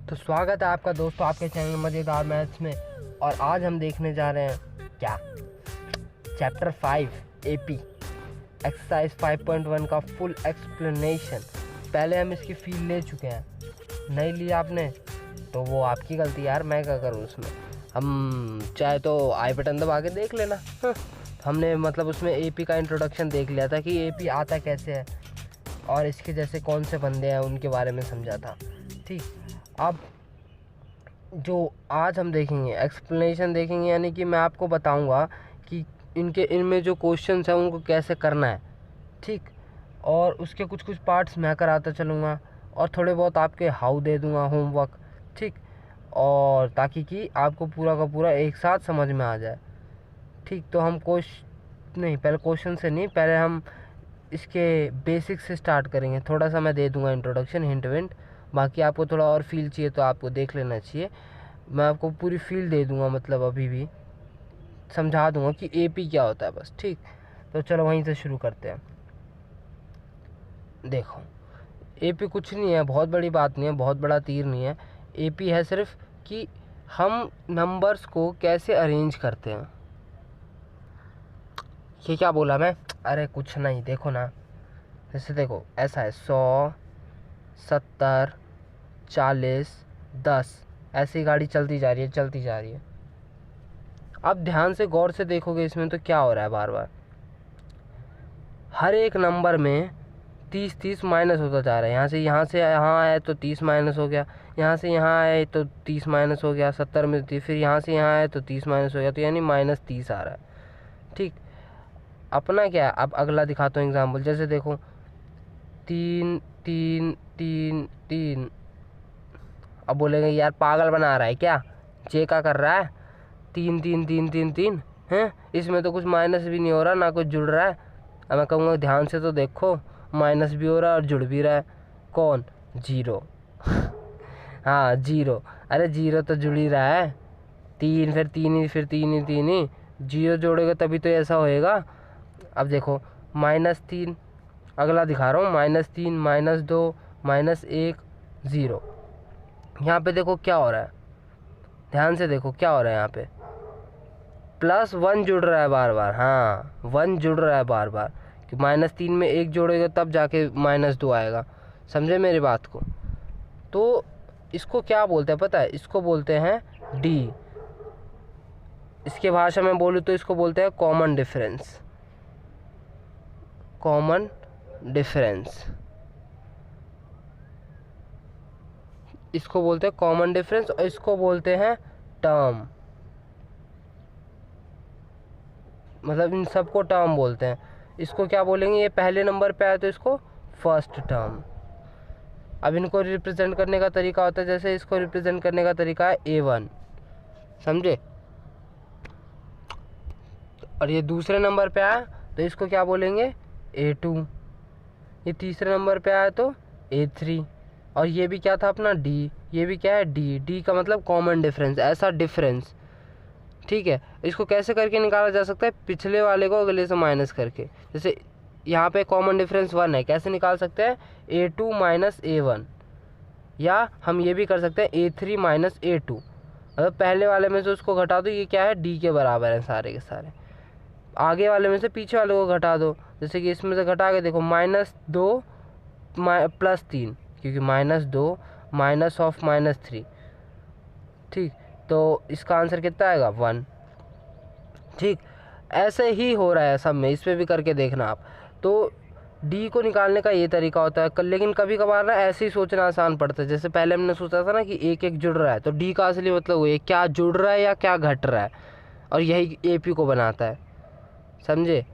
तो स्वागत है आपका दोस्तों आपके चैनल मज़ेदार मैथ्स में। और आज हम देखने जा रहे हैं क्या चैप्टर 5 एपी एक्सरसाइज 5.1 का फुल एक्सप्लेनेशन। पहले हम इसकी फील ले चुके हैं, नहीं लिया आपने तो वो आपकी गलती यार, मैं क्या करूँ उसमें। हम चाहे तो आई बटन दबा के देख लेना। हमने मतलब उसमें एपी का इंट्रोडक्शन देख लिया था कि एपी आता कैसे है और इसके जैसे कौन से बंदे हैं उनके बारे में समझा था। ठीक, अब जो आज हम देखेंगे एक्सप्लेनेशन देखेंगे, यानी कि मैं आपको बताऊंगा कि इनमें जो क्वेश्चंस हैं उनको कैसे करना है। ठीक, और उसके कुछ कुछ पार्ट्स मैं कराता चलूँगा और थोड़े बहुत आपके हाउ दे दूँगा होमवर्क। ठीक, और ताकि कि आपको पूरा का पूरा एक साथ समझ में आ जाए। ठीक, तो हम पहले क्वेश्चन से नहीं, पहले हम इसके बेसिक से स्टार्ट करेंगे। थोड़ा सा मैं दे दूँगा इंट्रोडक्शन, हिंट विंट, बाकी आपको थोड़ा और फील चाहिए तो आपको देख लेना चाहिए। मैं आपको पूरी फील दे दूँगा, मतलब अभी भी समझा दूँगा कि एपी क्या होता है बस। ठीक, तो चलो वहीं से शुरू करते हैं। देखो, एपी कुछ नहीं है, बहुत बड़ी बात नहीं है, बहुत बड़ा तीर नहीं है। एपी है सिर्फ कि हम नंबर्स को कैसे अरेंज करते हैं। ये क्या बोला मैं, अरे कुछ नहीं, देखो ना, जैसे देखो ऐसा है 100, 70, 40, 10, ऐसी गाड़ी चलती जा रही है चलती जा रही है। अब ध्यान से गौर से देखोगे इसमें तो क्या हो रहा है, बार बार हर एक नंबर में 30 माइनस होता जा रहा है। यहाँ से यहाँ आए तो 30 माइनस हो गया, यहाँ से यहाँ आए तो 30 माइनस हो गया, 70 में फिर यहाँ से यहाँ आए तो 30 माइनस हो गया, तो यानी -30 आ रहा है। ठीक, अपना क्या है, अब अगला दिखाता हूँ एग्जाम्पल। जैसे देखो 3 3 3 3, अब बोलेंगे यार पागल बना रहा है क्या, जे का कर रहा है 3 3 3 3 3 हैं, इसमें तो कुछ माइनस भी नहीं हो रहा ना कुछ जुड़ रहा है। अब मैं कहूँगा ध्यान से तो देखो, माइनस भी हो रहा है और जुड़ भी रहा है। कौन? जीरो। हाँ जीरो, अरे जीरो तो जुड़ ही रहा है। 3 फिर 3 ही, फिर 3 ही 3 ही, जीरो जोड़ेगा तभी तो ऐसा होएगा। अब देखो -3, अगला दिखा रहा हूँ, -3, -2, -1, 0। यहाँ पे देखो क्या हो रहा है, ध्यान से देखो क्या हो रहा है, यहाँ पे +1 जुड़ रहा है बार बार। हाँ 1 जुड़ रहा है बार बार, कि -3 में 1 जोड़ेगा तब जाके -2 आएगा। समझे मेरी बात को? तो इसको क्या बोलते हैं पता है, इसको बोलते हैं डी। इसके भाषा में बोलूँ तो इसको बोलते हैं कॉमन डिफरेंस। कॉमन डिफरेंस इसको बोलते हैं कॉमन डिफरेंस, और इसको बोलते हैं टर्म। मतलब इन सबको टर्म बोलते हैं। इसको क्या बोलेंगे, ये पहले नंबर पे आया तो इसको फर्स्ट टर्म। अब इनको रिप्रेजेंट करने का तरीका होता है, जैसे इसको रिप्रेजेंट करने का तरीका है A1, समझे। और ये दूसरे नंबर पे आया तो इसको क्या बोलेंगे, A2। ये तीसरे नंबर पे आया तो A3। और ये भी क्या था अपना D, ये भी क्या है D का मतलब कॉमन डिफरेंस, ऐसा डिफरेंस। ठीक है, इसको कैसे करके निकाला जा सकता है, पिछले वाले को अगले से माइनस करके। जैसे यहाँ पे कॉमन डिफरेंस 1 है, कैसे निकाल सकते हैं, A2 - A1। या हम ये भी कर सकते हैं A3 - A2, मतलब पहले वाले में से उसको घटा दो, ये क्या है D के बराबर है सारे के सारे। आगे वाले में से पीछे वाले को घटा दो, जैसे कि इसमें से घटा के देखो -2 +3, क्योंकि -2 -3। ठीक, तो इसका आंसर कितना आएगा, 1। ठीक, ऐसे ही हो रहा है सब में, इसमें भी करके देखना आप। तो डी को निकालने का ये तरीका होता है, लेकिन कभी कभार ना ऐसे ही सोचना आसान पड़ता है। जैसे पहले हमने सोचा था ना कि एक एक जुड़ रहा है, तो डी का असली मतलब वो है क्या जुड़ रहा है या क्या घट रहा है, और यही एपी को बनाता है, समझे।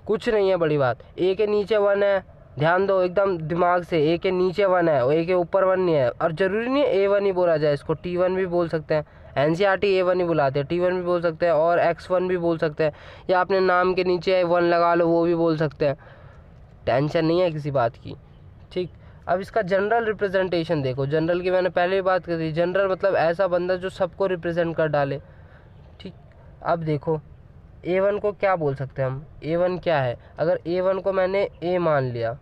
कुछ नहीं है बड़ी बात। ए के नीचे 1 है, ध्यान दो एकदम दिमाग से, ए के नीचे 1 है और ए के ऊपर 1 नहीं है। और ज़रूरी नहीं है A1 ही बोला जाए, इसको T1 भी बोल सकते हैं। NCERT A1 ही बुलाते हैं, T1 भी बोल सकते हैं और X1 भी बोल सकते हैं, या अपने नाम के नीचे 1 लगा लो, वो भी बोल सकते हैं। टेंशन नहीं है किसी बात की। ठीक, अब इसका जनरल रिप्रेजेंटेशन देखो। जनरल की मैंने पहले ही बात कर दी, जनरल मतलब ऐसा बंदा जो सबको रिप्रेजेंट कर डाले। ठीक, अब देखो A1 को क्या बोल सकते हैं हम, A1 क्या है, अगर A1 को मैंने A मान लिया,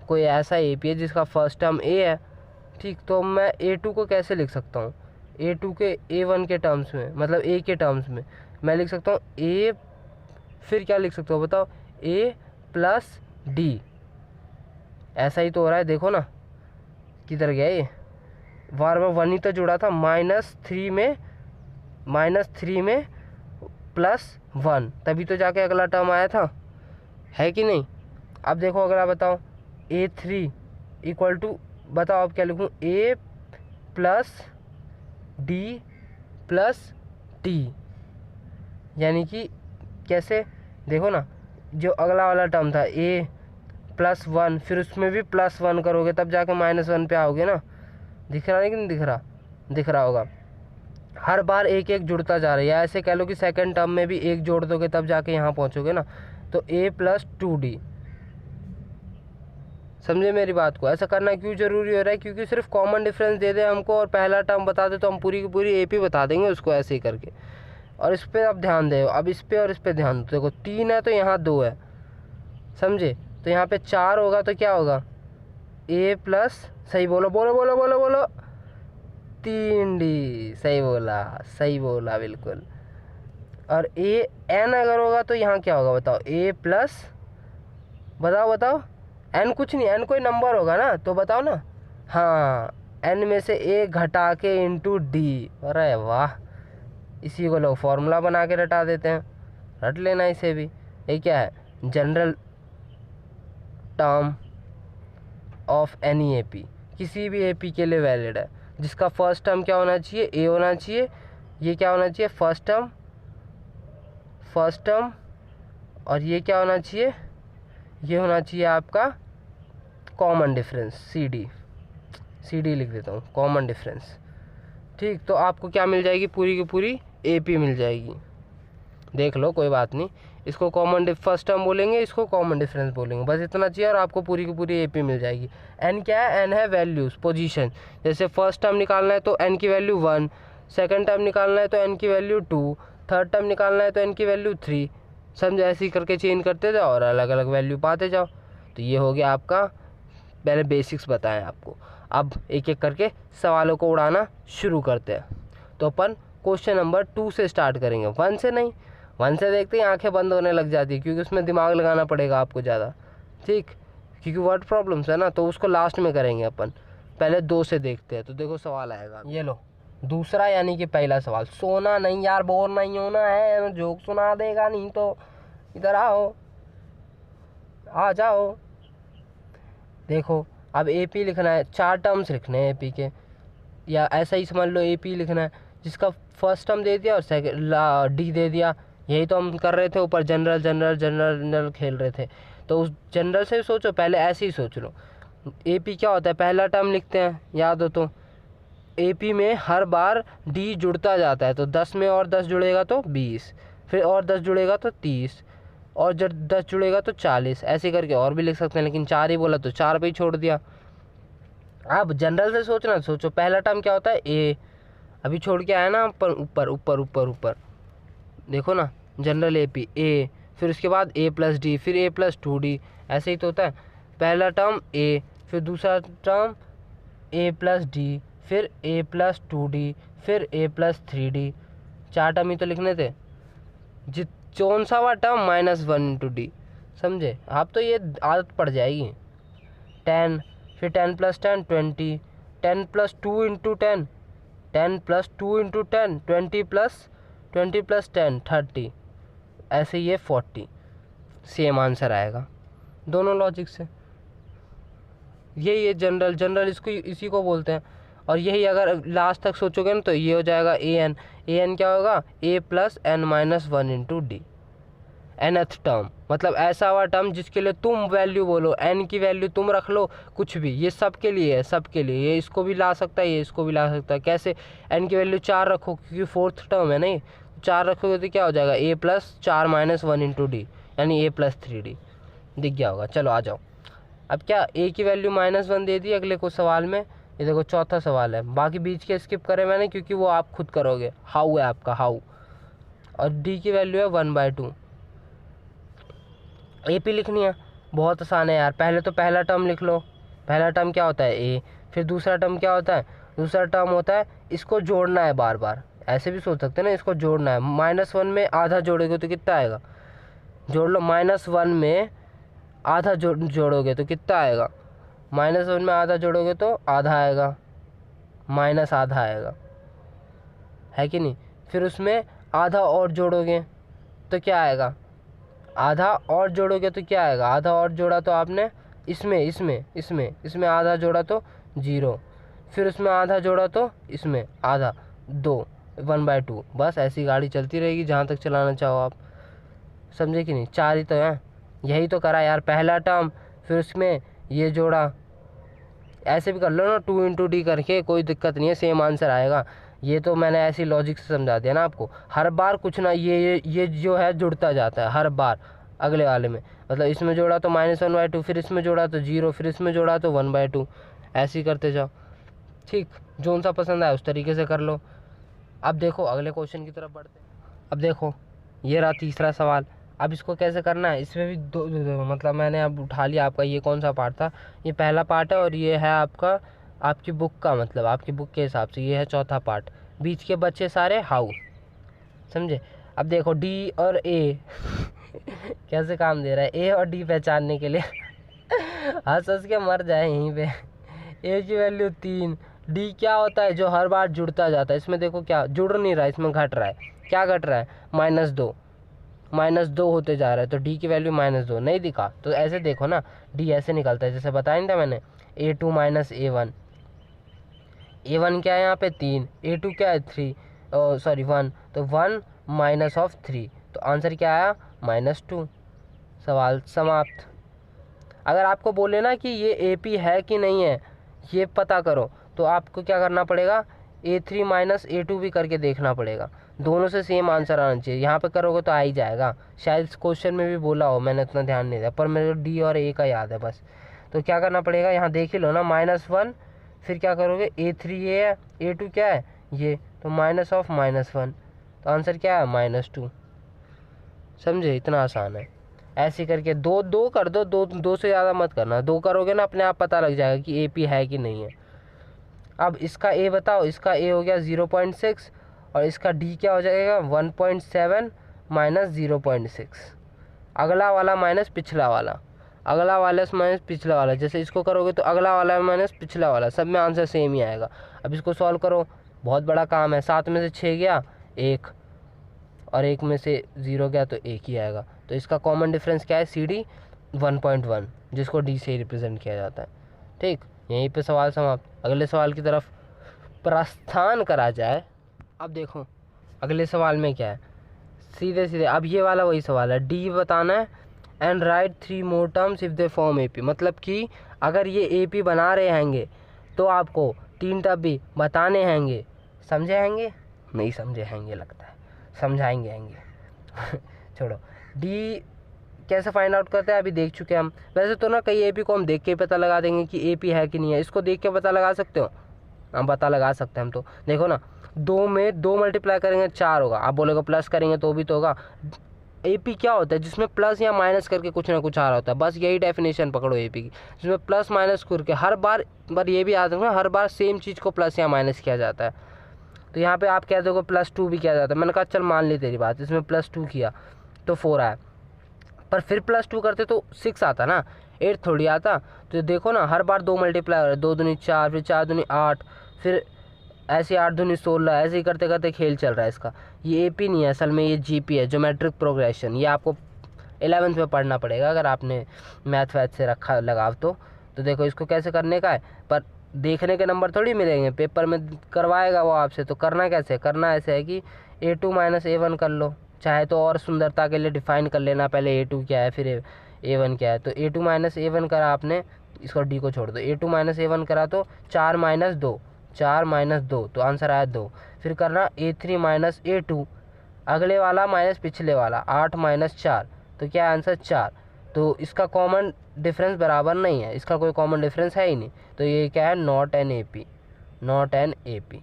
कोई ऐसा एपी है जिसका फर्स्ट टर्म A है, ठीक, तो मैं A2 को कैसे लिख सकता हूँ, A2 के A1 के टर्म्स में, मतलब A के टर्म्स में मैं लिख सकता हूँ A, फिर क्या लिख सकता हूँ बताओ, A प्लस D। ऐसा ही तो हो रहा है, देखो ना किधर गया ये, बार बार 1 ही तो जुड़ा था, -3 में +1, तभी तो जाके अगला टर्म आया था, है कि नहीं। अब देखो अगला बताओ, A3 इक्वल टू, बताओ अब क्या लिखूँ, A plus D plus T, यानी कि कैसे, देखो ना, जो अगला वाला टर्म था A +1, फिर उसमें भी +1 करोगे तब जाके -1 पे आओगे ना। दिख रहा है कि नहीं दिख रहा, दिख रहा होगा। हर बार एक एक जुड़ता जा रहा है, ऐसे कह लो कि सेकंड टर्म में भी एक जोड़ दोगे तब जाके यहाँ पहुँचोगे ना। तो A + 2D, समझे मेरी बात को। ऐसा करना क्यों ज़रूरी हो रहा है, क्योंकि सिर्फ कॉमन डिफरेंस दे दे हमको और पहला टर्म बता दे तो हम पूरी की पूरी AP बता देंगे उसको, ऐसे ही करके। और इस पर अब ध्यान दे, अब इस पर और इस पर ध्यान दो। देखो 3 है तो यहाँ 2 है, समझे, तो यहाँ पे 4 होगा तो क्या होगा, A प्लस, सही बोलो बोलो बोलो बोलो बोलो, 3D, सही बोला, सही बोला बिल्कुल। और AN अगर होगा तो यहाँ क्या होगा बताओ, A प्लस, बताओ बताओ, N कुछ नहीं, N कोई नंबर होगा ना, तो बताओ ना। हाँ, N में से A घटा के इंटू D। अरे वाह, इसी को लोग फॉर्मूला बना के रटा देते हैं, रट लेना इसे भी। ये क्या है, general term of any AP, किसी भी AP के लिए वैलिड है, जिसका फर्स्ट टर्म क्या होना चाहिए, A होना चाहिए। ये क्या होना चाहिए, फर्स्ट टर्म, और ये क्या होना चाहिए, ये होना चाहिए आपका कॉमन डिफरेंस, CD लिख देता हूँ, कॉमन डिफरेंस। ठीक, तो आपको क्या मिल जाएगी, पूरी की पूरी AP मिल जाएगी। देख लो, कोई बात नहीं, इसको कॉमन फर्स्ट टर्म बोलेंगे, इसको कॉमन डिफरेंस बोलेंगे, बस इतना चाहिए और आपको पूरी की पूरी AP मिल जाएगी। N क्या है, N है वैल्यूज़, पोजीशन। जैसे फर्स्ट टर्म निकालना है तो N की वैल्यू 1, सेकंड टर्म निकालना है तो N की वैल्यू 2, थर्ड टर्म निकालना है तो N की वैल्यू 3, समझे, ऐसे ही करके चेंज करते जाओ और अलग अलग वैल्यू पाते जाओ। तो ये हो गया आपका, पहले बेसिक्स बताएं आपको। अब एक एक करके सवालों को उड़ाना शुरू करते हैं। तो अपन क्वेश्चन नंबर 2 से स्टार्ट करेंगे, 1 से नहीं। 1 से देखते ही आंखें बंद होने लग जाती है, क्योंकि उसमें दिमाग लगाना पड़ेगा आपको ज़्यादा, ठीक, क्योंकि वर्ड प्रॉब्लम्स है ना, तो उसको लास्ट में करेंगे अपन। पहले 2 से देखते हैं। तो देखो सवाल आएगा, ये लो दूसरा, यानी कि पहला सवाल। सोना नहीं यार, बोर नहीं होना है, जोक सुना देगा नहीं तो इधर आओ, आ जाओ। देखो अब AP लिखना है, 4 टर्म्स लिखने हैं AP के, या ऐसा ही समझ लो AP लिखना है, जिसका फर्स्ट टर्म दे दिया और सेकंड D दे दिया। यही तो हम कर रहे थे ऊपर, जनरल खेल रहे थे। तो उस जनरल से सोचो, पहले ऐसे ही सोच लो। AP क्या होता है, पहला टर्म लिखते हैं, याद हो तो। AP में हर बार D जुड़ता जाता है, तो 10 में और 10 जुड़ेगा तो 20, फिर और 10 जुड़ेगा तो 30, और जब 10 जुड़ेगा तो 40, ऐसे करके और भी लिख सकते हैं, लेकिन 4 ही बोला तो 4 पे ही छोड़ दिया। अब जनरल से सोचना, सोचो पहला टर्म क्या होता है, A, अभी छोड़ के आया ना ऊपर ऊपर ऊपर ऊपर ऊपर, देखो ना, जनरल AP A, फिर उसके बाद A + D, फिर A + 2D, ऐसे ही तो होता है। पहला टर्म A, फिर दूसरा टर्म A + D, फिर A + 2D, फिर A + 3D, 4 टर्म ही तो लिखने थे। जित कौन सा हुआ टर्म, -1 × D, समझे। आप तो ये आदत पड़ जाएगी। 10, फिर 10 + 10 20, 10 + 2 × 10, 10 + 2 × 10, 20 + 10 30, ऐसे ये 40, सेम आंसर आएगा दोनों लॉजिक से। यही है जनरल इसको, इसी को बोलते हैं। और यही अगर लास्ट तक सोचोगे ना तो ये हो जाएगा AN क्या होगा, A + n - 1 × D, nth term, मतलब ऐसा हुआ टर्म जिसके लिए तुम वैल्यू बोलो, n की वैल्यू तुम रख लो कुछ भी, ये सबके लिए है, सबके लिए। ये इसको भी ला सकता है, ये इसको भी ला सकता है। कैसे, n की वैल्यू 4 रखो, क्योंकि 4th टर्म है नहीं, 4 रखोगे तो क्या हो जाएगा, A + 4 - 1 × D, यानी A + 3D, दिख गया होगा। चलो आ जाओ। अब क्या, A की वैल्यू -1 दे दी अगले को सवाल में। ये देखो चौथा सवाल है, बाकी बीच के स्किप करे मैंने, क्योंकि वो आप खुद करोगे, हाउ है आपका, हाउ। और D की वैल्यू है 1/2। AP लिखनी है, बहुत आसान है यार। पहले तो पहला टर्म लिख लो, पहला टर्म क्या होता है A, फिर दूसरा टर्म क्या होता है, दूसरा टर्म होता है इसको जोड़ना है बार बार, ऐसे भी सोच सकते हैं ना, इसको जोड़ना है। -1 में आधा जोड़ोगे तो कितना आएगा, जोड़ लो, -1 में आधा जोड़ोगे तो कितना आएगा, -1 में आधा जोड़ोगे तो आधा आएगा, माइनस आधा आएगा, है कि नहीं। फिर उसमें आधा और जोड़ोगे तो क्या आएगा, आधा और जोड़ोगे तो क्या आएगा, आधा और जोड़ा तो आपने इसमें आधा जोड़ा तो 0, फिर उसमें आधा जोड़ा तो इसमें आधा 2, 1/2। बस ऐसी गाड़ी चलती रहेगी जहाँ तक चलाना चाहो आप, समझे कि नहीं। 4 ही तो है, यही तो करा यार, पहला टर्म फिर उसमें ये जोड़ा, ऐसे भी कर लो ना 2 × D करके, कोई दिक्कत नहीं है, सेम आंसर आएगा। ये तो मैंने ऐसी लॉजिक से समझा दिया ना आपको, हर बार कुछ ना ये जो है जुड़ता जाता है हर बार अगले वाले में, मतलब इसमें जोड़ा तो -1/2, फिर इसमें जोड़ा तो 0, फिर इसमें जोड़ा तो 1/2, ऐसे ही करते जाओ। ठीक, जो सा पसंद आए उस तरीके से कर लो। अब देखो अगले क्वेश्चन की तरफ बढ़ते हैं। अब देखो ये रहा तीसरा सवाल। अब इसको कैसे करना है, इसमें भी दो मतलब मैंने अब उठा लिया आपका, ये कौन सा पार्ट था, ये पहला पार्ट है और ये है आपका आपकी बुक का, मतलब आपकी बुक के हिसाब से ये है चौथा पार्ट, बीच के बच्चे सारे हाउ, समझे। अब देखो डी और ए कैसे काम दे रहा है, ए और डी पहचानने के लिए हंस हंस के मर जाए यहीं पे। ए की वैल्यू 3, डी क्या होता है जो हर बार जुड़ता जाता है, इसमें देखो क्या जुड़ नहीं रहा है, इसमें घट रहा है, क्या घट रहा है, -2 होते जा रहा है, तो डी की वैल्यू -2 नहीं दिखा, तो ऐसे देखो ना, डी ऐसे निकलता है जैसे बताया नहीं था मैंने, A2 - A1, A1 क्या है यहाँ पे 3, A2 क्या है 3, सॉरी 1, तो 1 -3, तो आंसर क्या आया -2। सवाल समाप्त। अगर आपको बोले ना कि ये AP है कि नहीं है ये पता करो, तो आपको क्या करना पड़ेगा, A3 - A2 भी करके देखना पड़ेगा, दोनों से सेम आंसर आना चाहिए। यहाँ पे करोगे तो आ ही जाएगा, शायद इस क्वेश्चन में भी बोला हो, मैंने उतना ध्यान नहीं दिया, पर मेरे को डी और ए का याद है बस। तो क्या करना पड़ेगा, यहाँ देख ही लो ना, -1, फिर क्या करोगे, A3 ये है, A2 क्या है ये, तो -1, तो आंसर क्या है -2। समझे, इतना आसान है। ऐसे करके दो कर दो, दो से ज़्यादा मत करना, 2 करोगे ना अपने आप पता लग जाएगा कि AP है कि नहीं है। अब इसका A बताओ, इसका A हो गया 0.6 और इसका D क्या हो जाएगा 1.7 - 0.6, अगला वाला माइनस पिछला वाला, अगला वाला माइनस पिछला वाला, जैसे इसको करोगे तो अगला वाला माइनस पिछला वाला, सब में आंसर सेम ही आएगा। अब इसको सॉल्व करो, बहुत बड़ा काम है, 7 में से 6 गया 1 और 1 में से 0 गया तो 1 ही आएगा, तो इसका कॉमन डिफरेंस क्या है, CD 1.1, जिसको D से रिप्रेजेंट किया जाता है। ठीक, यहीं पे सवाल समाप्त। अगले सवाल की तरफ प्रस्थान करा जाए। अब देखो अगले सवाल में क्या है, सीधे सीधे अब ये वाला वही सवाल है, D बताना है and right 3 more terms if they form AP, मतलब कि अगर ये AP बना रहे हैंगे तो आपको 3 टर्म भी बताने हैंगे, समझे हैंगे, नहीं समझे हैंगे लगता है, समझाएंगे हैंगे छोड़ो। D कैसे फाइंड आउट करते हैं अभी देख चुके हैं हम, वैसे तो ना कई AP को हम देख के ही पता लगा देंगे कि AP है कि नहीं है, इसको देख के पता लगा सकते हो, हम पता लगा सकते हैं हम, तो देखो ना 2 में 2 मल्टीप्लाई करेंगे 4 होगा, आप बोलेगा प्लस करेंगे तो भी तो होगा। AP क्या होता है, जिसमें प्लस या माइनस करके कुछ ना कुछ आ रहा होता है, बस यही डेफिनेशन पकड़ो AP की, जिसमें प्लस माइनस करके हर बार, पर ये भी याद रखना हर बार सेम चीज़ को प्लस या माइनस किया जाता है। तो यहाँ पे आप कह दोगे +2 भी किया जाता है, मैंने कहा चल मान ली तेरी बात, इसमें +2 किया तो 4 आया, पर फिर +2 करते तो 6 आता ना, 8 थोड़ी आता। तो देखो ना हर बार 2 मल्टीप्लाई हो रहा है, 2 दूनी 4, फिर 4 दूनी 8, फिर ऐसे 8 दूनी 16, ऐसे ही करते करते खेल चल रहा है इसका। ये AP नहीं है असल में, ये GP है, ज्योमेट्रिक प्रोग्रेशन, ये आपको 11th में पढ़ना पड़ेगा अगर आपने मैथ वैथ से रखा लगाव तो देखो इसको कैसे करने का है, पर देखने के नंबर थोड़ी मिलेंगे, पेपर में करवाएगा वो आपसे, तो करना कैसे, करना ऐसे है कि A2 - A1 कर लो, चाहे तो और सुंदरता के लिए डिफाइन कर लेना, पहले A2 क्या है फिर A1 क्या है, तो A2 - A1 करा आपने, इसको D को छोड़ दो, A2 - A1 करा तो 4 - 2 तो आंसर आया 2, फिर करना A3 - A2, अगले वाला माइनस पिछले वाला, 8 - 4, तो क्या आंसर 4, तो इसका कॉमन डिफरेंस बराबर नहीं है, इसका कोई कॉमन डिफरेंस है ही नहीं, तो ये क्या है नॉट एन AP,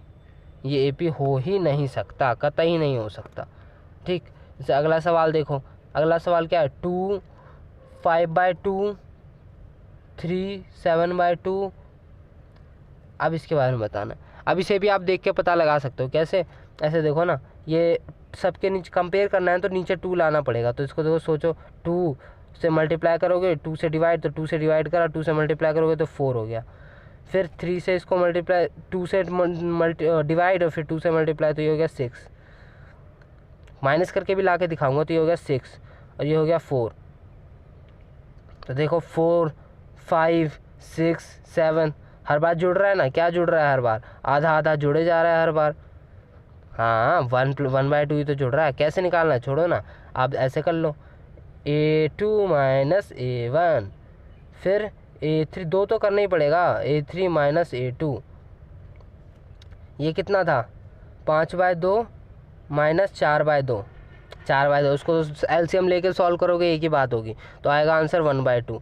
ये AP हो ही नहीं सकता, कतई नहीं हो सकता। ठीक, जैसे अगला सवाल देखो, अगला सवाल क्या है, 2 5/2, 3 7/2, अब इसके बारे में बताना। अब इसे भी आप देख के पता लगा सकते हो। कैसे? ऐसे देखो ना, ये सबके नीचे कंपेयर करना है तो नीचे 2 लाना पड़ेगा। तो इसको देखो, सोचो 2 से मल्टीप्लाई करोगे, 2 से डिवाइड, तो 2 से डिवाइड करा, 2 से मल्टीप्लाई करोगे तो 4 हो गया। फिर 3 से इसको मल्टीप्लाई, 2 से डिवाइड और फिर 2 से मल्टीप्लाई, तो ये हो गया 6। माइनस करके भी ला के दिखाऊंगा, तो ये हो गया 6 और ये हो गया 4। तो देखो 4, 5, 6, 7 हर बार जुड़ रहा है ना। क्या जुड़ रहा है? हर बार आधा आधा जुड़े जा रहा है हर बार। हाँ, 1/2 ही तो जुड़ रहा है। कैसे निकालना है? छोड़ो ना, आप ऐसे कर लो, A2 माइनस A1, फिर A3, 2 तो करना ही पड़ेगा, A3 माइनस A2। ये कितना था? 5/2 माइनस 4/2, 4/2। उसको एलसीएम लेके सॉल्व करोगे एक ही बात होगी, तो आएगा आंसर 1/2।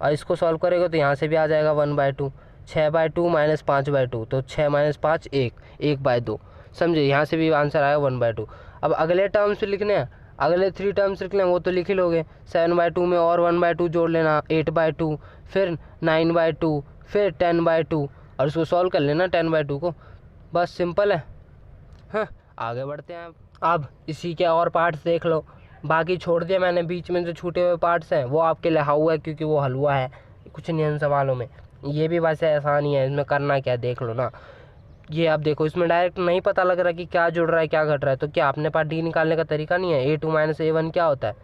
और इसको सॉल्व करेगा तो यहाँ से भी आ जाएगा 1/2। 6/2 माइनस 5/2, तो 6 माइनस 5 1/2। समझे? यहाँ से भी आंसर आएगा 1/2। अब अगले टर्म्स लिखने हैं, अगले 3 टर्म्स लिखने हैं, वो तो लिख ही लोगे। 7/2 में और 1/2 जोड़ लेना, 8/2, फिर 9/2, फिर 10/2, और उसको सॉल्व कर लेना 10/2 को। बस सिंपल है। हाँ, आगे बढ़ते हैं। अब इसी के और पार्ट्स देख लो। बाकी छोड़ दिया मैंने, बीच में जो छूटे हुए पार्ट्स हैं वो आपके लिए हुआ है, क्योंकि वो हलवा है कुछ नहीं इन सवालों में। ये भी वैसे आसान ही है, इसमें करना क्या है देख लो ना। ये आप देखो, इसमें डायरेक्ट नहीं पता लग रहा कि क्या जुड़ रहा है क्या घट रहा है, तो क्या अपने पास डी निकालने का तरीका नहीं है? A2 माइनस A1 क्या होता है?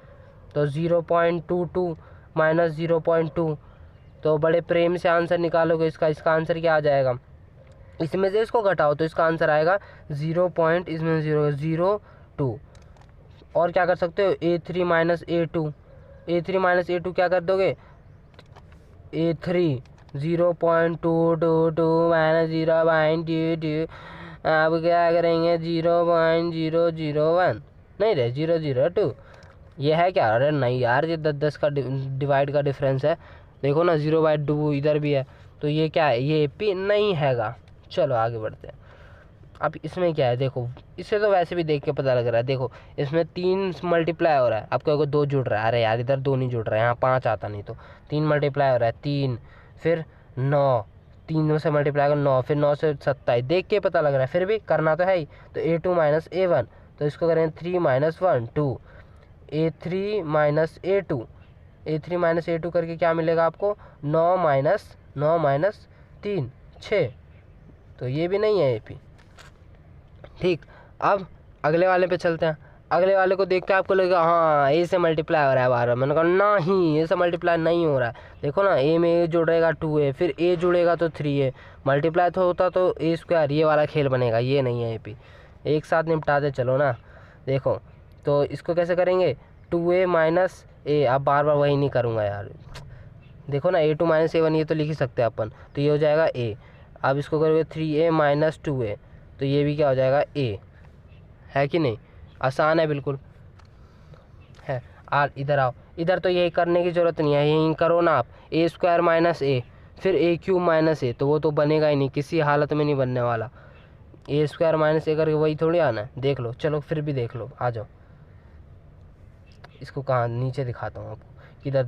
तो 0.22 माइनस 0.2। तो बड़े प्रेम से आंसर निकालोगे इसका आंसर क्या आ जाएगा? इसमें से इसको घटाओ तो इसका आंसर आएगा 0.02। और क्या कर सकते हो? A3 minus A2, A3 minus A2 क्या कर दोगे? A3 0.222 minus 0.22। अब क्या करेंगे? 0.001 नहीं रे, 002। ये है क्या? अरे नहीं यार, ये 10 का डिवाइड का डिफरेंस है। देखो ना, 0/2 इधर भी है, तो ये क्या है? ये AP नहीं हैगा। चलो आगे बढ़ते हैं। अब इसमें क्या है देखो, इससे तो वैसे भी देख के पता लग रहा है। देखो इसमें 3 मल्टीप्लाई हो रहा है, आपको 2 जुड़ रहा है। अरे यार, इधर 2 नहीं जुड़ रहा है, यहाँ 5 आता नहीं, तो 3 मल्टीप्लाई हो रहा है, 3, फिर 9, 3 से मल्टीप्लाई कर 9, फिर 9 से 27। देख के पता लग रहा है, फिर भी करना तो है ही। तो A2 माइनस A1, तो इसको करें 3 minus 1 2, A3 minus A2, A3 minus A2 करके क्या मिलेगा आपको? 9 माइनस 3 6। तो ये भी नहीं है AP। ठीक, अब अगले वाले पे चलते हैं। अगले वाले को देखते हैं, आपको लगेगा हाँ A से मल्टीप्लाई हो रहा है 12। मैंने कहा नहीं, A से मल्टीप्लाई नहीं हो रहा है। देखो ना, A में A जुड़ेगा 2A, फिर A जुड़ेगा तो 3A, मल्टीप्लाई तो होता तो A²। ये वाला खेल बनेगा, ये नहीं है AP। एक साथ निपटाते चलो ना। देखो तो इसको कैसे करेंगे? 2A minus A। अब बार बार वही नहीं करूँगा यार। देखो ना, A2 माइनस A1 ये तो लिख ही सकते हैं अपन, तो ये हो जाएगा A। अब इसको करोगे 3A माइनस 2A, तो ये भी क्या हो जाएगा? A। है कि नहीं? आसान है बिल्कुल है। इधर आओ, इधर तो यही करने की ज़रूरत नहीं है, यही करो ना आप। A² माइनस A, फिर A³ माइनस A, तो वो तो बनेगा ही नहीं, किसी हालत में नहीं बनने वाला। A² माइनस A करके वही थोड़ी आना है। देख लो, चलो फिर भी देख लो, आ जाओ। इसको कहाँ नीचे दिखाता हूँ आपको, किधर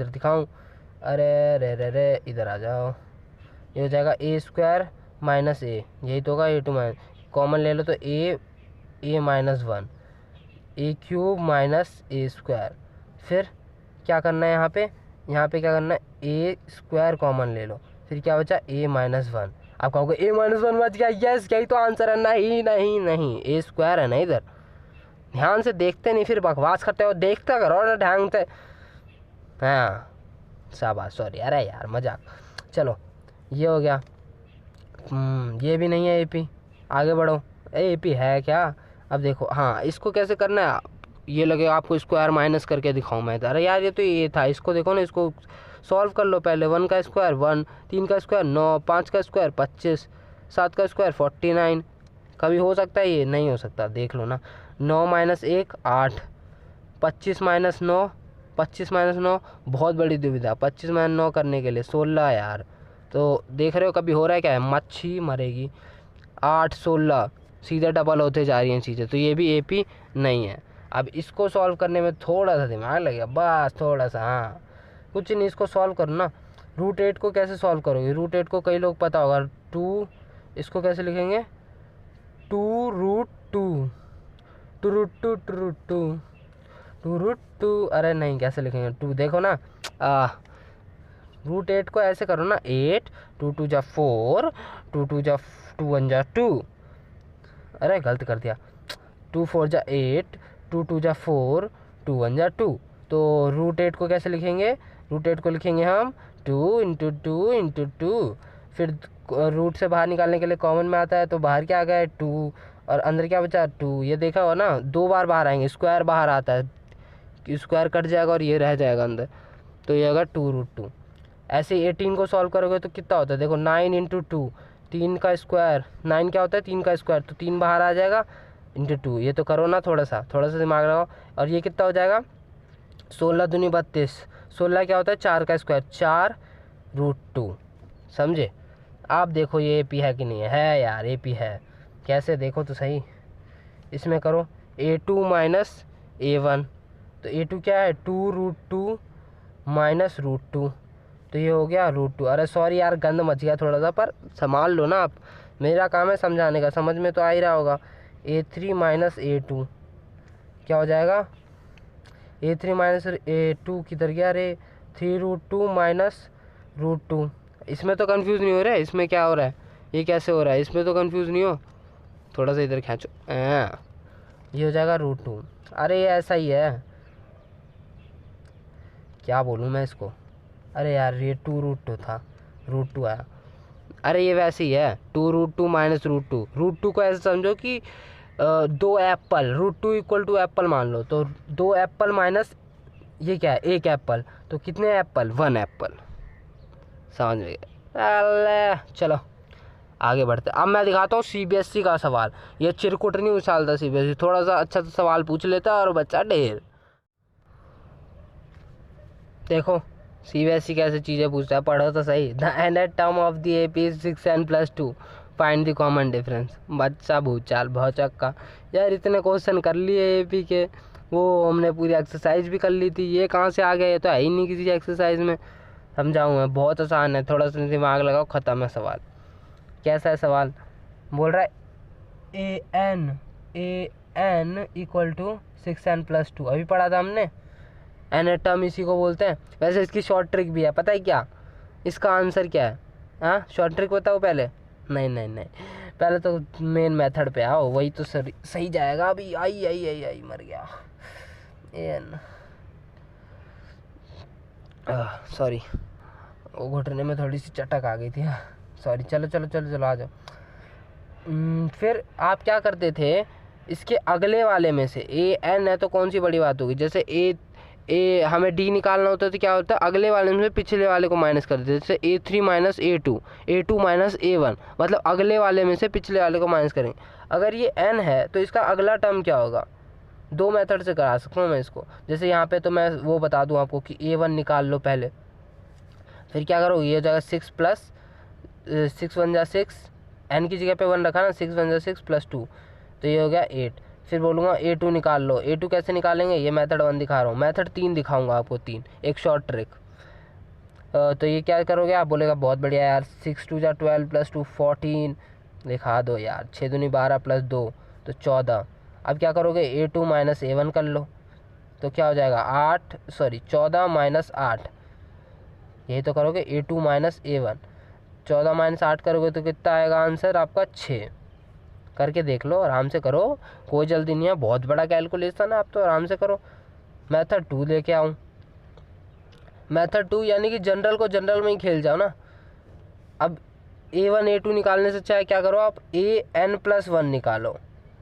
दिखाऊँ? अरे रे रे रे, इधर आ जाओ। ये हो जाएगा A² माइनस A, यही तो होगा। A2 माइनस, कॉमन ले लो तो A minus 1, A³ minus A²। फिर क्या करना है यहाँ पे क्या करना है? A² कॉमन ले लो, फिर क्या बचा? A minus 1। आप कहोगे A माइनस 1 बच गया, यस यही तो आंसर है। नहीं, A² है ना इधर। ध्यान से देखते नहीं, फिर बकवास करते हो। देखते करो ना ढंग से। हाँ शाबाश, सॉरी, अरे यार मजाक। चलो ये हो गया। ये भी नहीं है AP। आगे बढ़ो, AP है क्या? अब देखो, हाँ इसको कैसे करना है? ये लगे आपको स्क्वायर माइनस करके दिखाऊं मैं? अरे यार, ये तो ये था। इसको देखो ना, इसको सॉल्व कर लो पहले। 1 का स्क्वायर 1, 3 का स्क्वायर 9, 5 का स्क्वायर 25, 7 का स्क्वायर 49। कभी हो सकता है? ये नहीं हो सकता, देख लो ना। 9 माइनस 1 8, 25 माइनस 9, 25 माइनस 9 बहुत बड़ी दुविधा। 25 माइनस 9 करने के लिए 16 यार। तो देख रहे हो कभी हो रहा है क्या है? मच्छी मरेगी। 8 16 सीधे डबल होते जा रही हैं चीज़ें, तो ये भी AP नहीं है। अब इसको सॉल्व करने में थोड़ा सा दिमाग लगेगा, बस थोड़ा सा। हाँ कुछ नहीं, इसको सॉल्व करो ना। रूट 8 को कैसे सॉल्व करोगे? रूट 8 को कई लोग पता होगा। 2 इसको कैसे लिखेंगे? 2√2 2√2 अरे नहीं, कैसे लिखेंगे 2? देखो ना, रूट 8 को ऐसे करो ना, 8 2 2 जा 4 2 2 जा 2 1 जा 2। अरे गलत कर दिया। 2 4 जा 8 2 2 जा 4 2 1 जा 2। तो रूट 8 को कैसे लिखेंगे? रूट 8 को लिखेंगे हम 2 × 2 × 2। फिर रूट से बाहर निकालने के लिए कॉमन में आता है, तो बाहर क्या आ गया? 2 और अंदर क्या बचा? 2। ये देखा हो ना, 2 बार बाहर आएंगे, स्क्वायर बाहर आता है, स्क्वायर कट जाएगा और ये रह जाएगा अंदर, तो ये होगा 2√2। ऐसे 18 को सॉल्व करोगे तो कितना होता है? देखो 9 × 2 3 का स्क्वायर, 9 क्या होता है? 3 का स्क्वायर, तो 3 बाहर आ जाएगा × 2। ये तो करो ना, थोड़ा सा दिमाग लगाओ। और ये कितना हो जाएगा? 16 दूनी 32। 16 क्या होता है? 4 का स्क्वायर, 4√2। समझे? आप देखो ये एपी है कि नहीं है यार? एपी है। कैसे देखो तो सही, इसमें करो a2 - a1। तो a2 क्या है? 2√2 - √2, तो ये हो गया √2। अरे सॉरी यार, गंद मच गया थोड़ा सा, पर संभाल लो ना आप, मेरा काम है समझाने का, समझ में तो आ ही रहा होगा। a3 - a2 क्या हो जाएगा? a3 - a2 किधर गया रे? 3√2 - √2। इसमें तो कंफ्यूज नहीं हो रहा है, इसमें क्या हो रहा है? ये कैसे हो रहा है? इसमें तो कंफ्यूज नहीं हो, थोड़ा सा इधर खींचो। ये हो जाएगा √2। अरे ये ऐसा ही है, क्या बोलूँ मैं इसको? अरे यार ये 2√2 था, √2 आया। अरे ये वैसे ही है, 2√2 - √2। √2 को ऐसे समझो कि 2 एप्पल, √2 = एप्पल मान लो, तो 2 एप्पल माइनस ये क्या है? 1 एप्पल, तो कितने एप्पल? 1 एप्पल। समझ में गया? अल्ले चलो आगे बढ़ते। अब मैं दिखाता हूँ सीबीएसई का सवाल। ये चिरकुट नहीं उछालता सीबीएसई, थोड़ा सा अच्छा सा सवाल पूछ लेता और बच्चा ढेर। देखो सीबीएसई कैसे चीज़ें पूछता है, पढ़ो तो सही। The ended term of the AP is 6n + 2, find the common difference. बच्चा भूचाल भौचक का, यार इतने क्वेश्चन कर लिए एपी के, वो हमने पूरी एक्सरसाइज भी कर ली थी, ये कहाँ से आ गया? ये तो है ही नहीं किसी एक्सरसाइज में। समझाऊँ मैं? बहुत आसान है, थोड़ा सा दिमाग लगाओ, ख़त्म है सवाल। कैसा है सवाल? बोल रहा है an = 6n + 2। अभी पढ़ा था हमने, एंडेड टर्म इसी को बोलते हैं। वैसे इसकी शॉर्ट ट्रिक भी है, पता है क्या? इसका आंसर क्या है? हाँ, शॉर्ट ट्रिक बताओ पहले। नहीं, पहले तो मेन मेथड पे आओ, वही तो सही जाएगा। अभी आई मर गया। एन सॉरी, वो घुटने में थोड़ी सी चटक आ गई थी। सॉरी, चलो आ जाओ। फिर आप क्या करते थे? इसके अगले वाले में से an है तो कौन सी बड़ी बात होगी? जैसे ए हमें d निकालना होता है तो क्या होता है? अगले वाले में पिछले वाले को माइनस कर देते, जैसे a3 - a2 a2 - a1, मतलब अगले वाले में से पिछले वाले को माइनस करेंगे। अगर ये n है तो इसका अगला टर्म क्या होगा? 2 मेथड से करा सकता हूँ मैं इसको। जैसे यहाँ पे तो मैं वो बता दूँ आपको कि a1 निकाल लो पहले, फिर क्या करो? ये हो जाएगा 6 + 6 1 जा 6, n की जगह पे 1 रखा ना, 6 1 जा 6 + 2, तो ये हो गया 8। फिर बोलूँगा a2 निकाल लो। a2 कैसे निकालेंगे? ये मेथड 1 दिखा रहा हूँ, मेथड 3 दिखाऊंगा आपको, 3 एक शॉर्ट ट्रिक। तो ये क्या करोगे आप? बोलेगा बहुत बढ़िया यार, 6 2 जा 12 + 2 14, दिखा दो यार, 6 दूनी 12 + 2 तो 14। अब क्या करोगे? a2 - a1 कर लो, तो क्या हो जाएगा? 14 - 8, यही तो करोगे। a2 - a1, 14 - 8 करोगे तो कितना आएगा आंसर आपका? 6। करके देख लो, आराम से करो, कोई जल्दी नहीं है, बहुत बड़ा कैलकुलेशन है, आप तो आराम से करो। मेथड 2 लेके आऊँ, मेथड 2 यानी कि जनरल को जनरल में ही खेल जाओ ना। अब a1 a2 निकालने से चाहे क्या करो आप? an + 1 निकालो।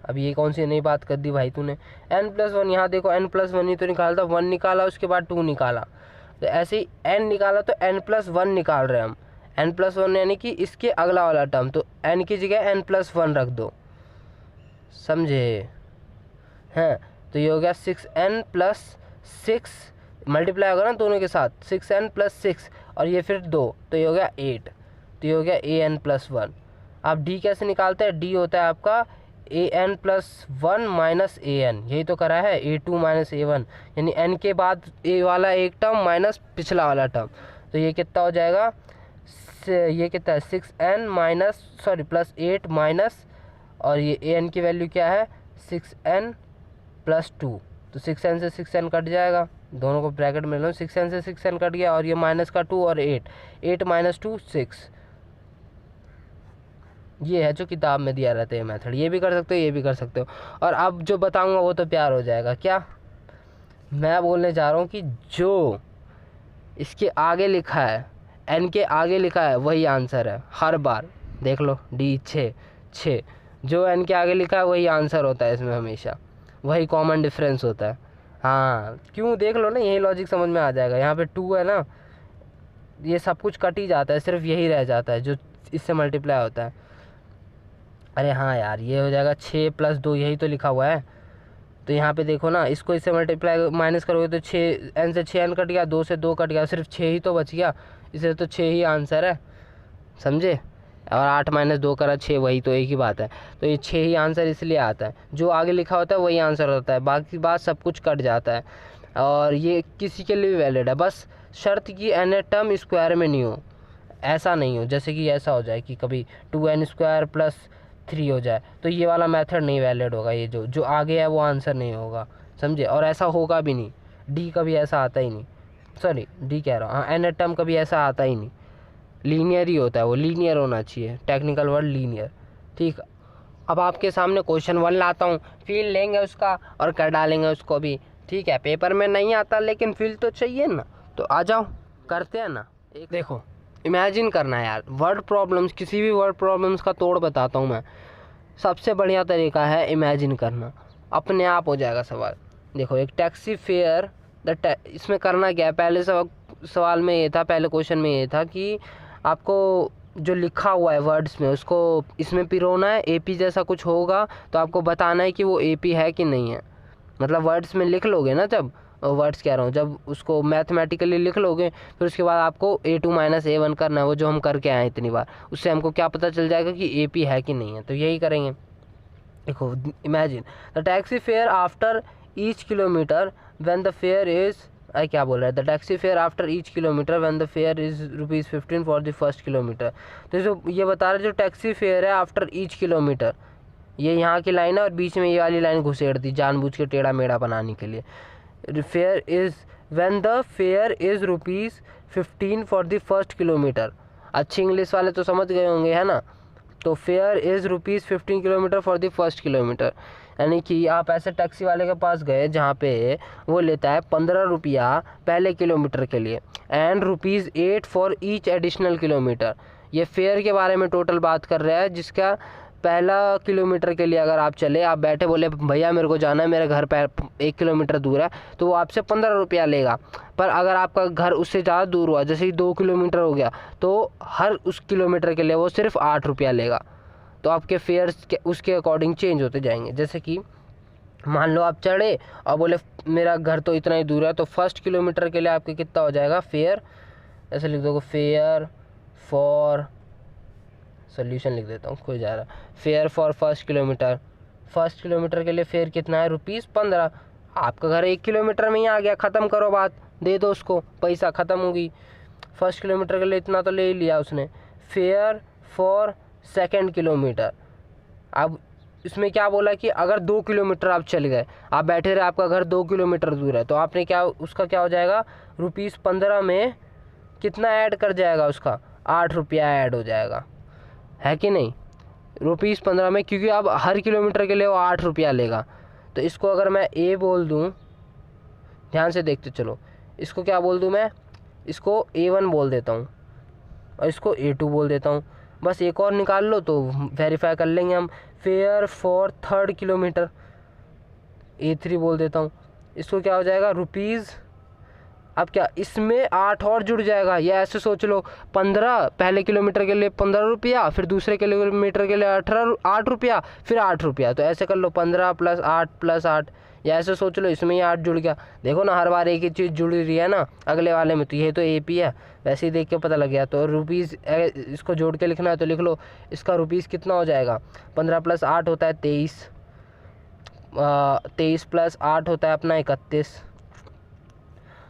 अब ये कौन सी नई बात कर दी भाई तूने? n + 1, यहाँ देखो n + 1 ही तो निकालता, 1 निकाला उसके बाद 2 निकाला, तो ऐसे ही n निकाला तो n + 1 निकाल रहे हैं हम। n + 1 यानी कि इसके अगला वाला टर्म, तो n की जगह n + 1 रख दो, समझे? हैं, तो ये हो गया 6n + 6, मल्टीप्लाई होगा ना दोनों के साथ, 6n + 6 और ये फिर 2, तो ये हो गया 8, तो ये हो गया an + 1। अब d कैसे निकालते हैं? d होता है आपका an + 1 - an, यही तो करा है, a2 - a1, यानी n के बाद a वाला एक टर्म माइनस पिछला वाला टर्म, तो ये कितना हो जाएगा, ये कितना है 6n minus sorry plus 8 minus, और ये an की वैल्यू क्या है 6n प्लस 2, तो 6n से 6n कट जाएगा, दोनों को ब्रैकेट में लो, 6n से 6n कट गया, और ये माइनस का 2 और 8 माइनस 2 6। ये है जो किताब में दिया रहता है मेथड, ये भी कर सकते हो, ये भी कर सकते हो। और अब जो बताऊंगा वो तो प्यार हो जाएगा। क्या मैं बोलने जा रहा हूँ कि जो इसके आगे लिखा है, n के आगे लिखा है वही आंसर है हर बार। देख लो D 6, जो n के आगे लिखा है वही आंसर होता है इसमें, हमेशा वही कॉमन डिफरेंस होता है। हाँ क्यों, देख लो ना, यही लॉजिक समझ में आ जाएगा। यहाँ पे 2 है ना, ये सब कुछ कट ही जाता है, सिर्फ यही रह जाता है जो इससे मल्टीप्लाई होता है। अरे हाँ यार, ये हो जाएगा 6 प्लस 2, यही तो लिखा हुआ है। तो यहाँ पे देखो ना, इसको इससे मल्टीप्लाई माइनस करोगे तो 6n से 6n कट गया, 2 से 2 कट गया, सिर्फ 6 ही तो बच गया, इसलिए तो 6 ही आंसर है, समझे। और 8 माइनस 2 करा 6, वही तो एक ही बात है। तो ये 6 ही आंसर इसलिए आता है, जो आगे लिखा होता है वही आंसर होता है, बाकी बात सब कुछ कट जाता है। और ये किसी के लिए भी वैलिड है, बस शर्त कि n टर्म स्क्वायर में नहीं हो, ऐसा नहीं हो जैसे कि ऐसा हो जाए कि कभी 2n स्क्वायर प्लस 3 हो जाए, तो ये वाला मेथड नहीं वैलिड होगा, ये जो आगे है वो आंसर नहीं होगा, समझे। और ऐसा होगा भी नहीं, डी कभी ऐसा आता ही नहीं, सॉरी डी कह रहा हूँ, हाँ n टर्म कभी ऐसा आता ही नहीं, लीनियर ही होता है, वो लीनियर होना चाहिए, टेक्निकल वर्ड लीनियर। ठीक, अब आपके सामने क्वेश्चन 1 लाता हूँ, फील लेंगे उसका और कर डालेंगे उसको भी, ठीक है। पेपर में नहीं आता लेकिन फील तो चाहिए ना, तो आ जाओ करते हैं ना। एक देखो, इमेजिन करना है यार, वर्ड प्रॉब्लम्स, किसी भी वर्ड प्रॉब्लम्स का तोड़ बताता हूँ मैं। सबसे बढ़िया तरीका है इमेजिन करना, अपने आप हो जाएगा सवाल। देखो एक टैक्सी फेयर, इसमें करना क्या है, पहले सवाल में ये था, पहले क्वेश्चन में ये था कि आपको जो लिखा हुआ है वर्ड्स में उसको इसमें पिरोना है, एपी जैसा कुछ होगा, तो आपको बताना है कि वो एपी है कि नहीं है। मतलब वर्ड्स में लिख लोगे ना, जब वर्ड्स कह रहा हूँ, जब उसको मैथमेटिकली लिख लोगे, फिर उसके बाद आपको A2 माइनस A1 करना है, वो जो हम करके आए इतनी बार, उससे हमको क्या पता चल जाएगा कि AP है कि नहीं है, तो यही करेंगे। देखो imagine the taxi fare after each kilometre when the fair is, क्या बोल रहा है, the taxi fare after each kilometre when the fair is ₹15 for the first kilometre. तो जो ये बता रहा है, जो टैक्सी फेयर है आफ्टर ईच किलोमीटर, ये यहाँ की लाइन है और बीच में ये वाली लाइन घुसेड़ दी जानबूझ के टेढ़ा मेढ़ा बनाने के लिए। Fair is when the fair is ₹15 for the first kilometre. अच्छी इंग्लिश वाले तो समझ गए होंगे, है ना। तो fair is ₹15 kilometre for the first kilometre, यानी कि आप ऐसे टैक्सी वाले के पास गए जहाँ पे वो लेता है ₹15 पहले किलोमीटर के लिए, and ₹8 for each additional kilometre. ये फेयर के बारे में टोटल बात कर रहा है, जिसका पहला किलोमीटर के लिए अगर आप चले, आप बैठे बोले भैया मेरे को जाना है, मेरे घर पे 1 किलोमीटर दूर है, तो वो आपसे ₹15 लेगा। पर अगर आपका घर उससे ज़्यादा दूर हुआ, जैसे ही 2 किलोमीटर हो गया, तो हर उस किलोमीटर के लिए वो सिर्फ ₹8 लेगा। तो आपके फेयर्स के उसके अकॉर्डिंग चेंज होते जाएंगे। जैसे कि मान लो आप चढ़े और बोले मेरा घर तो इतना ही दूर है, तो फर्स्ट किलोमीटर के लिए आपके कितना हो जाएगा, फेयर ऐसे लिख दोगे, फेयर फॉर, सोल्यूशन लिख देता हूँ, खो जा रहा, फेयर फॉर फर्स्ट किलोमीटर के लिए फेयर कितना है, ₹15। आपका घर 1 किलोमीटर में ही आ गया, ख़त्म करो बात, दे दो उसको, पैसा ख़त्म होगी। फर्स्ट किलोमीटर के लिए इतना तो ले ही लिया उसने। फेयर फॉर सेकंड किलोमीटर, अब इसमें क्या बोला कि अगर 2 किलोमीटर आप चल गए, आप बैठे रहे, आपका घर 2 किलोमीटर दूर है, तो आपने क्या, उसका क्या हो जाएगा, ₹15 में कितना ऐड कर जाएगा, उसका ₹8 ऐड हो जाएगा, है कि नहीं। ₹15 में, क्योंकि अब हर किलोमीटर के लिए वो ₹8 लेगा। तो इसको अगर मैं ए बोल दूँ, ध्यान से देखते चलो, इसको क्या बोल दूँ मैं, इसको A1 बोल देता हूँ और इसको A2 बोल देता हूँ। बस एक और निकाल लो तो वेरीफाई कर लेंगे हम। Fair for third kilometre A3 बोल देता हूँ। इसको क्या हो जाएगा, ₹, अब क्या इसमें 8 और जुड़ जाएगा, या ऐसे सोच लो, 15 पहले किलोमीटर के लिए ₹15, फिर दूसरे किलोमीटर के लिए ₹8, फिर ₹8। तो ऐसे कर लो 15 + 8, या ऐसे सोच लो इसमें ही 8 जुड़ गया। देखो ना, हर बार एक ही चीज़ जुड़ रही है ना अगले वाले में, तो ये तो AP है, वैसे ही देख के पता लग गया। तो ₹, इसको जोड़ के लिखना है तो लिख लो, इसका ₹, कितना हो जाएगा, 15 + 8 होता है 23, 23 + 8 होता है अपना 31।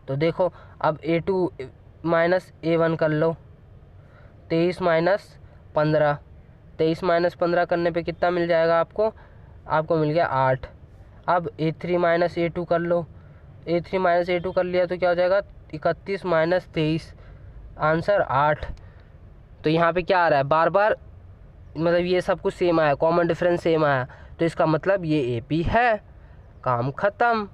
तो देखो अब A2 माइनस A1 कर लो, 23 माइनस 15, 23 माइनस 15 करने पे कितना मिल जाएगा आपको? आपको मिल गया 8। अब A3 माइनस A2 कर लो, A3 माइनस A2 कर लिया तो क्या हो जाएगा? 31 माइनस 23, आंसर 8। तो यहाँ पे क्या आ रहा है? बार बार मतलब ये सब कुछ सेम आया, कॉमन डिफरेंस सेम आया, तो इसका मतलब ये AP है। काम ख़त्म।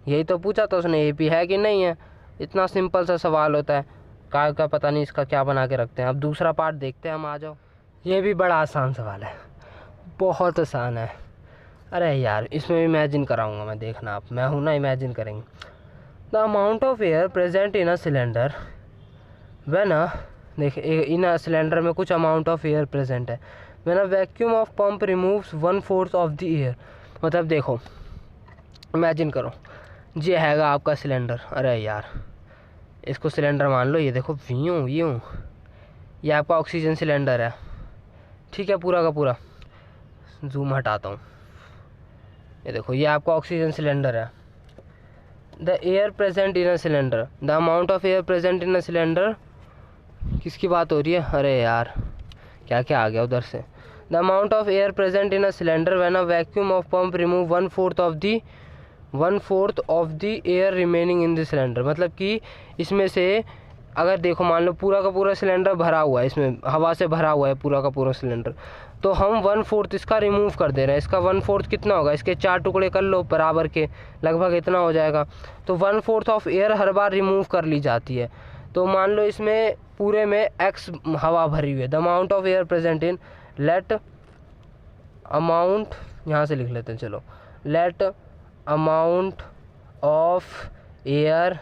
यही तो पूछा था उसने, AP है कि नहीं है। इतना सिंपल सा सवाल होता है, का पता नहीं इसका क्या बना के रखते हैं। अब दूसरा पार्ट देखते हैं हम, आ जाओ। ये भी बड़ा आसान सवाल है, बहुत आसान है। अरे यार, इसमें इमेजिन कराऊंगा मैं, देखना आप, मैं हूँ ना, इमेजिन करेंगे। The amount of air present in a cylinder when देख, इन अ सिलेंडर में कुछ अमाउंट ऑफ एयर प्रेजेंट है, when a vacuum of pump removes 1/4 of the air. मतलब देखो, इमेजिन करो, ये हैगा आपका सिलेंडर। अरे यार, इसको सिलेंडर मान लो, ये देखो यूँ ये आपका ऑक्सीजन सिलेंडर है, ठीक है, पूरा का पूरा। जूम हटाता हूँ, ये देखो, ये आपका ऑक्सीजन सिलेंडर है। The air present in a cylinder, the amount of air present in a cylinder, किसकी बात हो रही है? अरे यार, क्या क्या आ गया उधर से। The amount of air present in a cylinder when a vacuum of pump remove 1/4 of the air remaining in the cylinder. मतलब कि इसमें से अगर देखो, मान लो पूरा का पूरा सिलेंडर भरा हुआ है, इसमें हवा से भरा हुआ है पूरा का पूरा सिलेंडर, तो हम 1/4 इसका रिमूव कर दे रहे हैं। इसका 1/4 कितना होगा? इसके 4 टुकड़े कर लो बराबर के, लगभग इतना हो जाएगा। तो 1/4 of air her bar remove कर ली जाती है। तो मान लो इसमें पूरे में x हवा भरी हुई है। The amount of air present in, let amount, यहाँ से लिख लेते हैं, चलो, let amount of air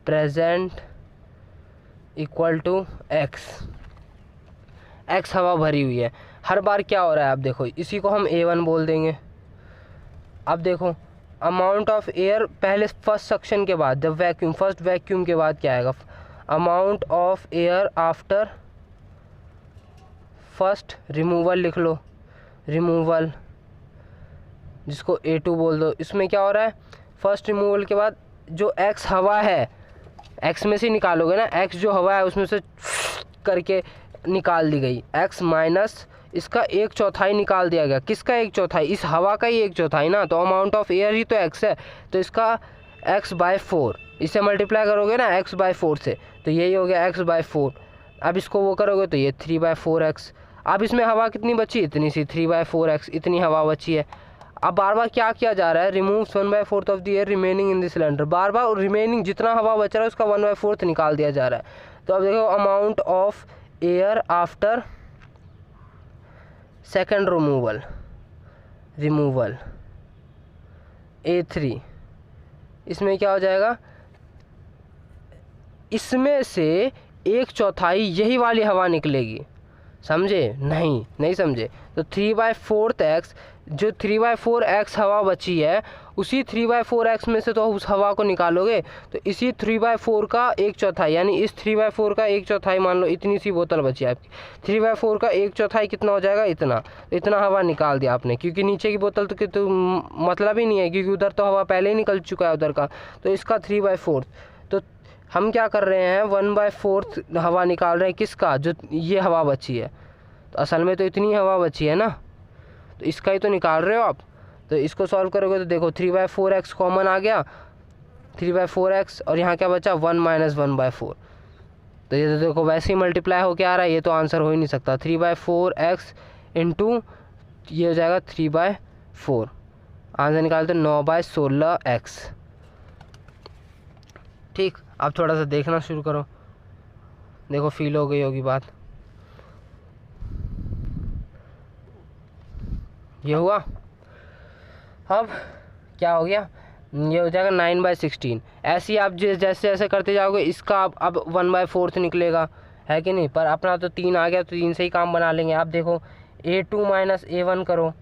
present equal to x हवा भरी हुई है। हर बार क्या हो रहा है? आप देखो, इसी को हम A1 बोल देंगे। अब देखो, अमाउंट ऑफ एयर पहले फर्स्ट सेक्शन के बाद, जब वैक्यूम, फर्स्ट वैक्यूम के बाद क्या आएगा? Amount of air after first removal लिख लो, रिमूवल, जिसको A2 बोल दो। इसमें क्या हो रहा है? फर्स्ट रिमूवल के बाद जो x हवा है, x में से निकालोगे ना, x जो हवा है उसमें से करके निकाल दी गई, x माइनस इसका 1/4 निकाल दिया गया। किसका 1/4? इस हवा का ही 1/4 ना। तो अमाउंट ऑफ एयर ही तो x है, तो इसका x/4, इससे मल्टीप्लाई करोगे ना x/4 से, तो यही हो गया x/4। अब इसको वो करोगे तो ये 3/4x। अब इसमें हवा कितनी बची? इतनी सी, 3/4x, इतनी हवा बची है। अब बार बार क्या किया जा रहा है? Removes 1/4 of the air remaining in the cylinder. Bar bar remaining जितना हवा बच रहा है उसका 1/4 निकाल दिया जा रहा है। तो अब देखो, amount of air after second removal A3, इसमें क्या हो जाएगा? इसमें से 1/4 यही वाली हवा निकलेगी, समझे? नहीं समझे? तो 3/4x, जो 3/4x हवा बची है, उसी 3/4x में से तो उस हवा को निकालोगे, तो इसी 3/4 का 1/4, यानी इस 3/4 का 1/4, मान लो इतनी सी बोतल बची है आपकी, 3/4 का 1/4 कितना हो जाएगा? इतना हवा निकाल दिया आपने, क्योंकि नीचे की बोतल तो मतलब ही नहीं है, क्योंकि उधर तो हवा पहले ही निकल चुका है उधर का। तो इसका 3/4, तो हम क्या कर रहे हैं? 1/4 हवा निकाल रहे हैं, किसका? जो ये हवा बची है, तो असल में तो इतनी हवा बची है ना, तो इसका ही तो निकाल रहे हो आप। तो इसको सॉल्व करोगे तो देखो, 3/4x कॉमन आ गया, 3/4x, और यहाँ क्या बचा? 1 माइनस 1/4। तो ये तो देखो वैसे ही मल्टीप्लाई होके आ रहा है, ये तो आंसर हो ही नहीं सकता। 3/4x इंटू ये हो जाएगा 3/4, आंसर निकालते 9/16x। ठीक, अब थोड़ा सा देखना शुरू करो, देखो फील हो गई होगी बात। ये हुआ। अब क्या हो गया? ये हो जाएगा 9/16। ऐसे ही आप जैसे जैसे करते जाओगे, इसका अब 1/4 निकलेगा, है कि नहीं? पर अपना तो 3 आ गया, तो 3 से ही काम बना लेंगे। आप देखो, A2 माइनस A1 करो,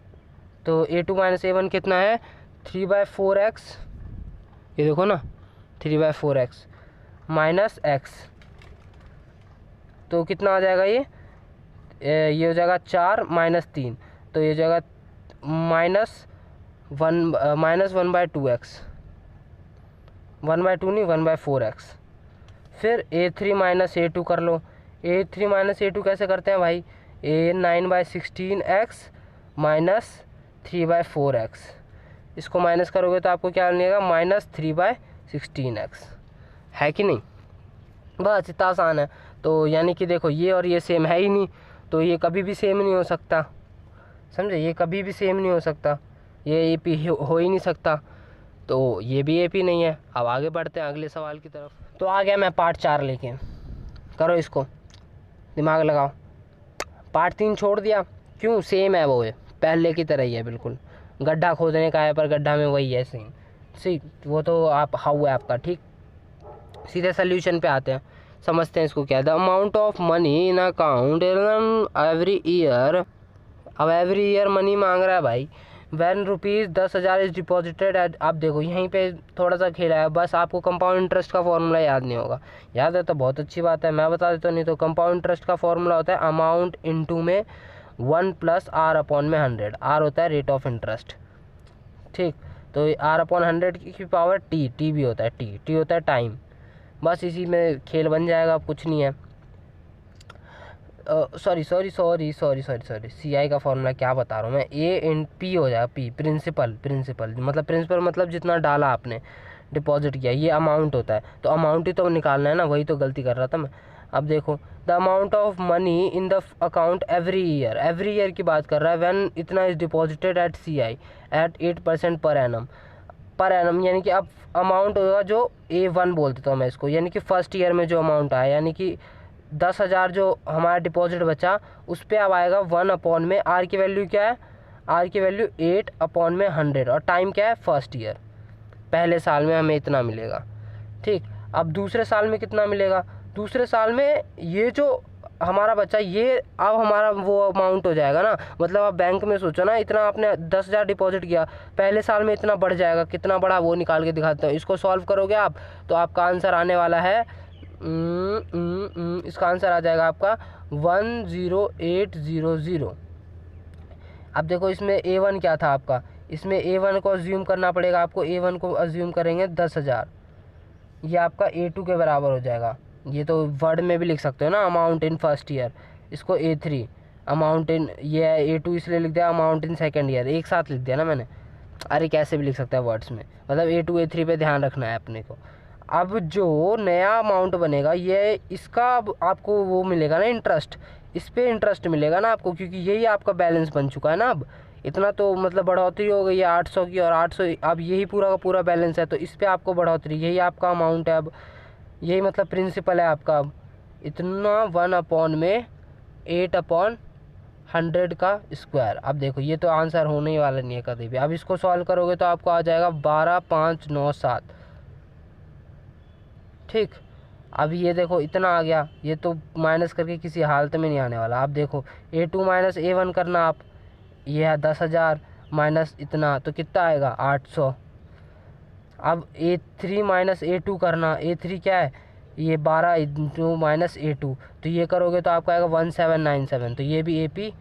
तो A2 माइनस A1 कितना है? 3/4x, ये देखो ना, 3/4x माइनस x, तो कितना आ जाएगा? ये हो जाएगा 4 माइनस 3, तो ये हो जाएगा माइनस 1/2x, 1/2 नहीं, 1/4x। फिर A3 माइनस A2 कर लो। A3 माइनस A2 कैसे करते हैं भाई, A 9/16x माइनस 3/4x, इसको माइनस करोगे तो आपको क्या मिलेगा, -3/16x, है कि नहीं। बस इतना आसान है। तो यानी कि देखो ये और ये सेम है ही नहीं, तो ये कभी भी सेम नहीं हो सकता, समझे, ये कभी भी सेम नहीं हो सकता, ये AP हो ही नहीं सकता, तो ये भी AP नहीं है। अब आगे बढ़ते हैं अगले सवाल की तरफ। तो आ गया मैं पार्ट 4 लेके, करो इसको, दिमाग लगाओ। पार्ट 3 छोड़ दिया, क्यों, सेम है वो है, पहले की तरह ही है बिल्कुल, गड्ढा खोदने का है पर गड्ढा में वही है सेम, सी वो तो आप हाउ है आपका, ठीक। सीधे सोल्यूशन पे आते हैं, समझते हैं इसको क्या है। The amount of money in account every year, अब एवरी ईयर मनी मांग रहा है भाई, वैन ₹10,000 इज डिपॉजिटेड एट, आप देखो यहीं पे थोड़ा सा खेला है, बस आपको कंपाउंड इंटरेस्ट का फॉर्मूला याद नहीं होगा, याद है तो बहुत अच्छी बात है, मैं बता देता हूँ, नहीं तो कंपाउंड इंटरेस्ट का फॉर्मूला होता है अमाउंट इनटू में 1 + R/100, R होता है रेट ऑफ इंटरेस्ट, ठीक। तो R/100 की पावर टी भी होता है, टी होता है टाइम, बस इसी में खेल बन जाएगा, अब कुछ नहीं है। सॉरी CI का फॉर्मूला क्या बता रहा हूँ मैं, A/P हो जाएगा, P प्रिंसिपल मतलब जितना डाला आपने, डिपॉजिट किया, ये अमाउंट होता है, तो अमाउंट ही तो निकालना है ना, वही तो गलती कर रहा था मैं। अब देखो the amount of money in the account every year की बात कर रहा है, व्हेन इतना is deposited at CI at 8% per annum, यानी कि अब अमाउंट होगा जो A1 बोलते तो मैं इसको, यानी कि फर्स्ट ईयर में जो अमाउंट आया, यानी कि 10,000 जो हमारा डिपॉजिट बचा, उस पर अब आएगा 1 में, R की वैल्यू क्या है, R की वैल्यू 8/100, और टाइम क्या है, फर्स्ट ईयर, पहले साल में हमें इतना मिलेगा, ठीक। अब दूसरे साल में कितना मिलेगा, दूसरे साल में ये जो हमारा बच्चा, ये अब हमारा वो अमाउंट हो जाएगा ना, मतलब आप बैंक में सोचो ना, इतना आपने 10,000 डिपॉजिट किया, पहले साल में इतना बढ़ जाएगा, कितना बड़ा वो निकाल के दिखाता हूँ, इसको सॉल्व करोगे आप तो आपका आंसर आने वाला है, इसका आंसर आ जाएगा आपका 10800। अब देखो इसमें A1 क्या था आपका, इसमें A1 को अज्यूम करना पड़ेगा आपको, A1 को अज्यूम करेंगे 10,000, ये आपका A2 के बराबर हो जाएगा, ये तो वर्ड में भी लिख सकते हो ना, अमाउंट इन फर्स्ट ईयर, इसको A3, अमाउंट इन, ये A2 इसलिए लिख दिया, अमाउंट इन सेकेंड ईयर, एक साथ लिख दिया ना मैंने, अरे कैसे भी लिख सकता है वर्ड्स में, मतलब A2 A3 पे ध्यान रखना है अपने को। अब जो नया अमाउंट बनेगा, ये इसका अब आपको वो मिलेगा ना इंटरेस्ट, इस पर इंटरेस्ट मिलेगा ना आपको, क्योंकि यही आपका बैलेंस बन चुका है ना, अब इतना तो मतलब बढ़ोतरी हो गई है 800 की, और 800 अब यही पूरा का पूरा बैलेंस है, तो इस पर आपको बढ़ोतरी, यही आपका अमाउंट है, अब यही मतलब प्रिंसिपल है आपका, अब इतना 1 में 8/100 का स्क्वायर। अब देखो ये तो आंसर होने ही वाला नहीं है कभी भी, अब इसको सॉल्व करोगे तो आपको आ जाएगा 12,597, ठीक। अब ये देखो इतना आ गया, ये तो माइनस करके किसी हालत में नहीं आने वाला। अब देखो A2 माइनस A1 करना आप, ये है 10,000 माइनस इतना, तो कितना आएगा 800। अब A3 माइनस A2 करना, A3 क्या है, ये 12 माइनस A2, तो ये करोगे तो आपका आएगा 1797, तो ये भी AP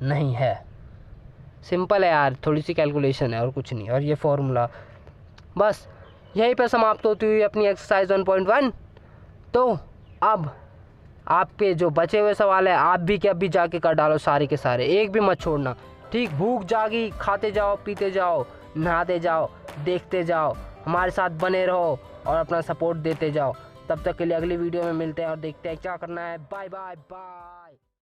नहीं है। सिंपल है यार, थोड़ी सी कैलकुलेशन है और कुछ नहीं, और ये फॉर्मूला, बस यहीं पे समाप्त होती हुई अपनी एक्सरसाइज 1.1। तो अब आपके जो बचे हुए सवाल है, आप भी क्या भी जाके कर डालो सारे के सारे, एक भी मत छोड़ना, ठीक। भूख जागी, खाते जाओ, पीते जाओ, नहाते जाओ, देखते जाओ, हमारे साथ बने रहो और अपना सपोर्ट देते जाओ। तब तक के लिए अगली वीडियो में मिलते हैं और देखते हैं क्या करना है। Bye bye bye.